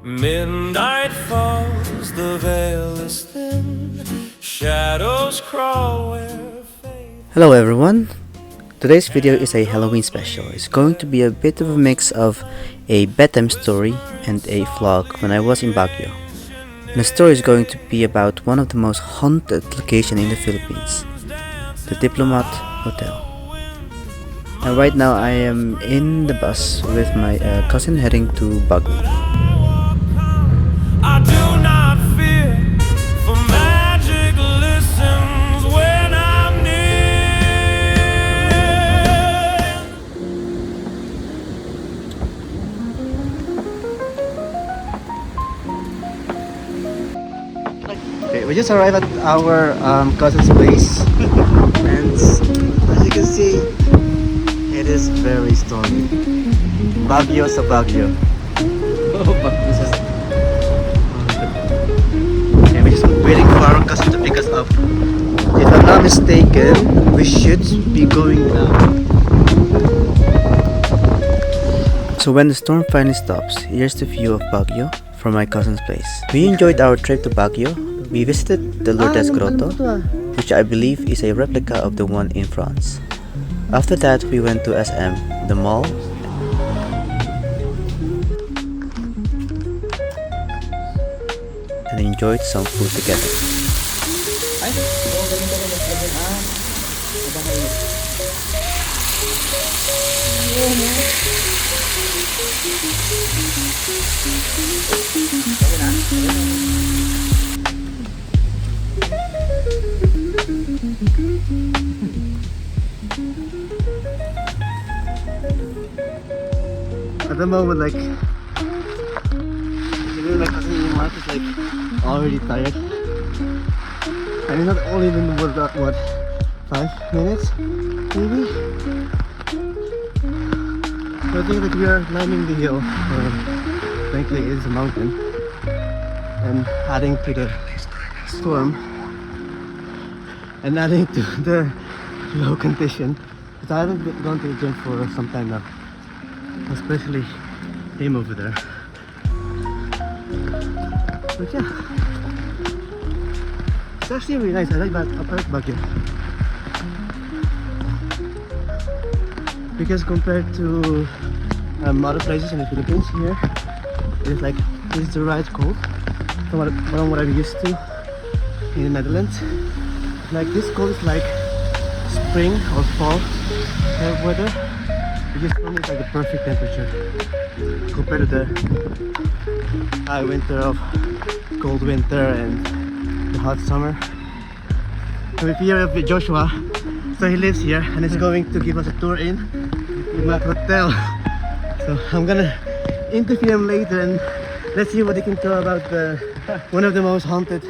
Midnight falls, the veil is thin, shadows crawl where faith... Hello everyone! Today's video is a Halloween special. It's going to be a bit of a mix of a bedtime story and a vlog when I was in Baguio. And the story is going to be about one of the most haunted locations in the Philippines, the Diplomat Hotel. And right now I am in the bus with my cousin heading to Baguio. I do not fear, for magic listens when I'm near. Okay, we just arrived at our cousin's place, and as you can see, it is very stormy. Baguio sa Baguio. This is we're just waiting for our cousin to pick us up. If I'm not mistaken, we should be going now. So when the storm finally stops, here's the view of Baguio from my cousin's place. We enjoyed our trip to Baguio. We visited the Lourdes Grotto, which I believe is a replica of the one in France. After that, we went to SM, the mall, and enjoyed some food together. At the moment, like, my cousin Mark is like already tired. And it's not only been what 5 minutes maybe. So I think that we are climbing the hill, or frankly it is a mountain, and adding to the storm and adding to the low condition, because I haven't gone to the gym for some time now, especially him over there. But yeah, it's actually really nice. I like Baguio because compared to other places in the Philippines, here it's like it's the right cold from what I'm used to in the Netherlands. Like this cold is like spring or fall kind of weather. It just for me it's like the perfect temperature compared to the high winter of cold winter and the hot summer. So if you hear of Joshua, so he lives here and is going to give us a tour in Diplomat Hotel. So I'm gonna interview him later and let's see what he can tell about one of the most haunted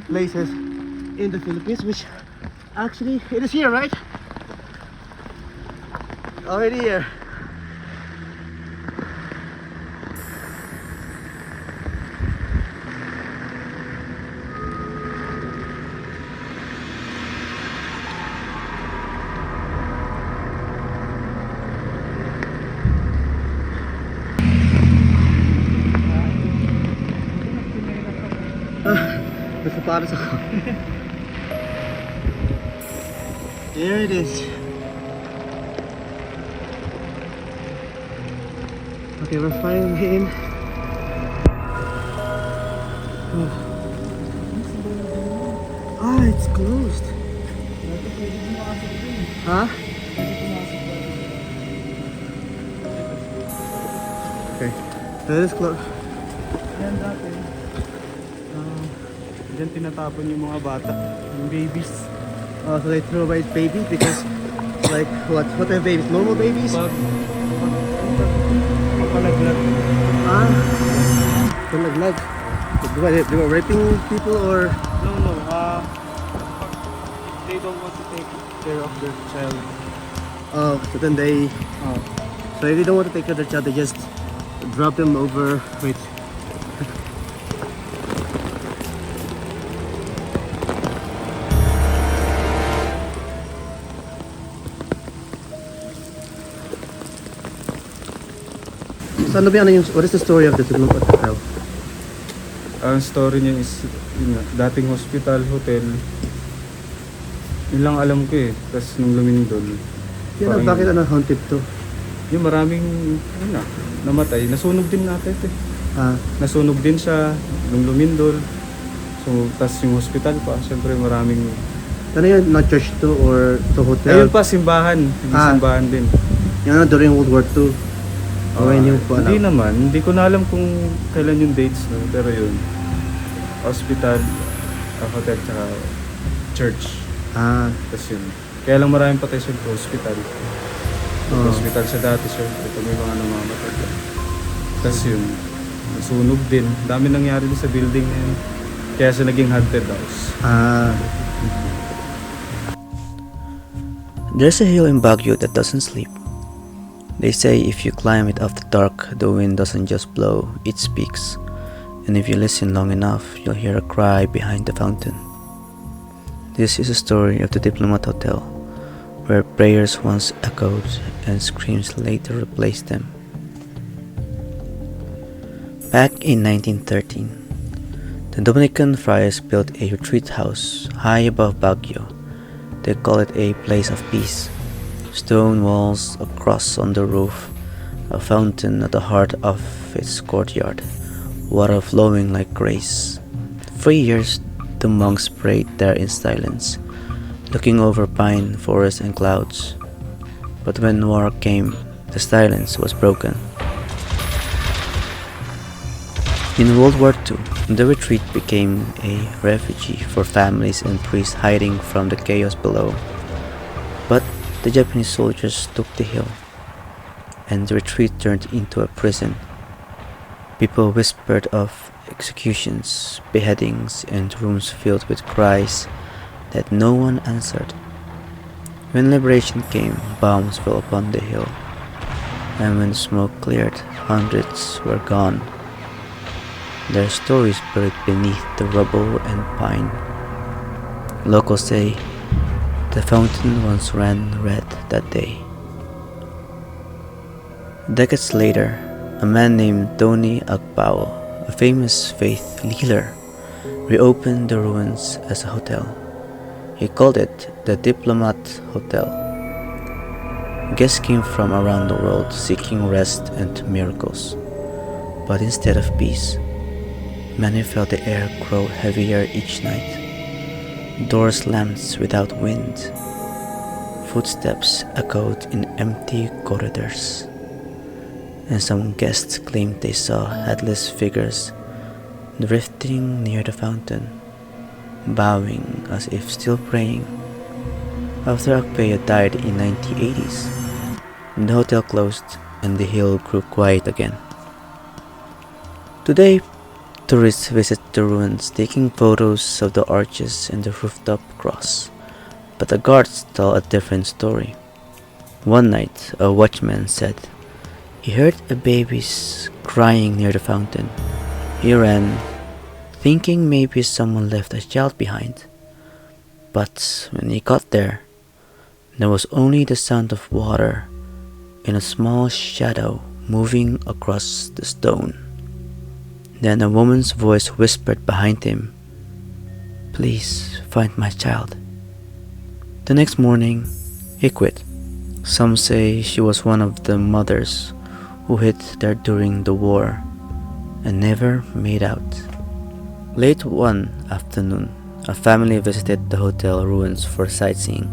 places in the Philippines, which actually it is here, right? Already here. Nasa paros ako. There it is. Okay, we're finally in. Oh. Ah, it's closed. Huh? Okay, so it is closed. Yan dati. Diyan tinatapon yung mga bata, yung babies. Oh, so they throw away babies because, like, what are babies? Normal babies? Papalaglag. Ah, palaglag. They were raping people or? No. They don't want to take care of their child. Oh, so then they. Oh, so if they don't want to take care of their child, they just drop them over. Wait. So ano ba ano yung, what is the story of the Diplomat Hotel? Ang story niya is, yun nga, dating hospital, hotel. Yun lang alam ko eh. Tapos nung lumindol, Yan parang bakit ano haunted to? yung maraming, yun na, namatay. Nasunog din natin eh. Ah, Nasunog din siya nung lumindol. So, tas yung hospital pa, syempre maraming... ano yun, not church to or to hotel? Ayun pa, simbahan. Yung simbahan din. Yung ano, during World War II. O when yung po Hindi naman, hindi ko na alam kung kailan yung dates, no? Pero yun, hospital, hotel, tsaka church. Ah, Tas yun. Kaya lang maraming patay sa hospital. oh. Hospital sa dati, syempre, pag may mga namamatay. Tas yun, nasunog din. Dami nangyari din sa building na yun. Kaya sa naging haunted house. Ah, There's a hill in Baguio that doesn't sleep. They say if you climb it after dark, the wind doesn't just blow, it speaks. And if you listen long enough, you'll hear a cry behind the fountain. This is a story of the Diplomat Hotel, where prayers once echoed and screams later replaced them. Back in 1913, the Dominican friars built a retreat house high above Baguio. They call it a place of peace. Stone walls, a cross on the roof, a fountain at the heart of its courtyard, water flowing like grace. For years, the monks prayed there in silence, looking over pine, forest and clouds. But when war came, the silence was broken. In World War II, the retreat became a refuge for families and priests hiding from the chaos below. But the Japanese soldiers took the hill, and the retreat turned into a prison. People whispered of executions, beheadings, and rooms filled with cries that no one answered. When liberation came, bombs fell upon the hill, and when the smoke cleared, hundreds were gone. Their stories buried beneath the rubble and pine. Locals say the fountain once ran red that day. Decades later, a man named Tony Agpao, a famous faith leader, reopened the ruins as a hotel. He called it the Diplomat Hotel. Guests came from around the world seeking rest and miracles. But instead of peace, many felt the air grow heavier each night. Doors slammed without wind. Footsteps echoed in empty corridors. And some guests claimed they saw headless figures drifting near the fountain, bowing as if still praying. After Akpeya died in 1980s, the hotel closed and the hill grew quiet again. Today, tourists visit the ruins, taking photos of the arches and the rooftop cross. But the guards tell a different story. One night, a watchman said he heard a baby crying near the fountain. He ran, thinking maybe someone left a child behind. But when he got there was only the sound of water and a small shadow moving across the stone. Then a woman's voice whispered behind him, "Please find my child." The next morning, he quit. Some say she was one of the mothers who hid there during the war and never made out. Late one afternoon, a family visited the hotel ruins for sightseeing.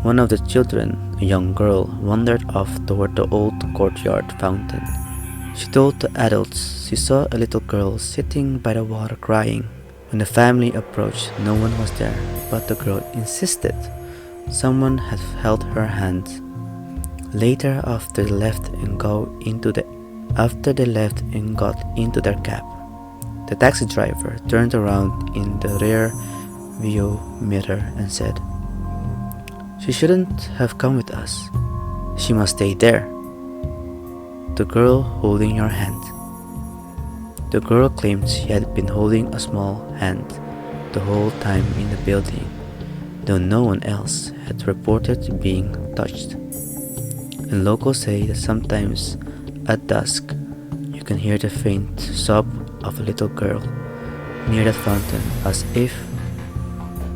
One of the children, a young girl, wandered off toward the old courtyard fountain. She told the adults she saw a little girl sitting by the water crying. When the family approached, no one was there, but the girl insisted someone had held her hand. Later, after they left and got into their cab, the taxi driver turned around in the rear view mirror and said, "She shouldn't have come with us. She must stay there." The girl holding your hand. The girl claimed she had been holding a small hand the whole time in the building, though no one else had reported being touched. And locals say that sometimes At dusk, you can hear the faint sob of a little girl near that fountain, as if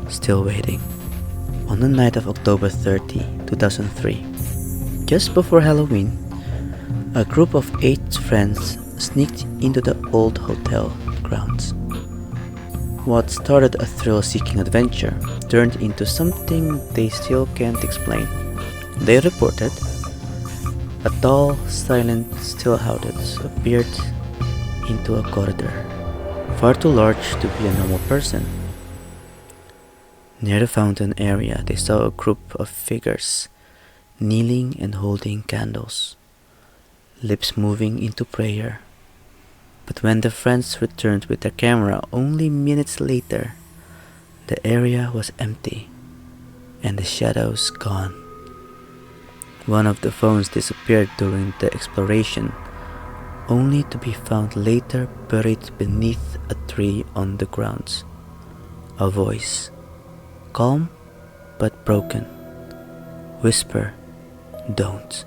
still waiting. On the night of October 30, 2003, just before Halloween, a group of 8 friends sneaked into the old hotel grounds. What started a thrill-seeking adventure turned into something they still can't explain. They reported a tall, silent stillhouse appeared into a corridor, far too large to be a normal person. Near the fountain area, they saw a group of figures kneeling and holding candles, lips moving into prayer. But when the friends returned with their camera only minutes later, the area was empty and the shadows gone. One of the phones disappeared during the exploration, only to be found later buried beneath a tree on the grounds. A voice, calm but broken, whisper, "Don't,"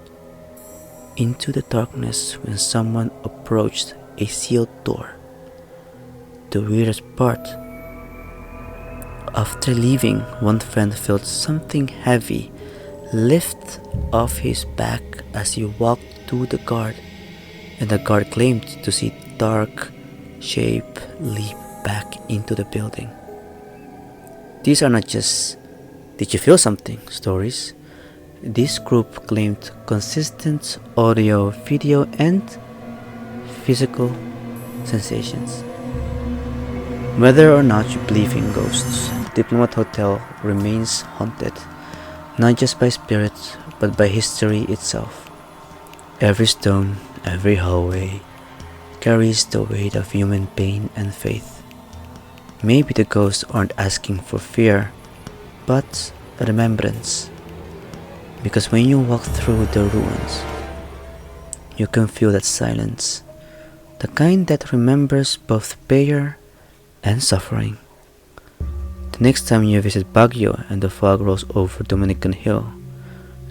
into the darkness when someone approached a sealed door. The weirdest part, after leaving, one friend felt something heavy lift off his back as he walked to the guard, and the guard claimed to see dark shape leap back into the building. These are not just "did you feel something" stories. This group claimed consistent audio, video, and physical sensations. Whether or not you believe in ghosts, Diplomat Hotel remains haunted, not just by spirits, but by history itself. Every stone, every hallway carries the weight of human pain and faith. Maybe the ghosts aren't asking for fear, but a remembrance. Because when you walk through the ruins, you can feel that silence, the kind that remembers both prayer and suffering. The next time you visit Baguio and the fog rolls over Dominican Hill,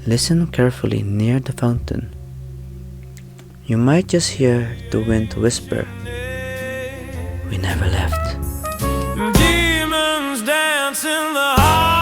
listen carefully near the fountain. You might just hear the wind whisper, "We never left." Demons dance in the heart.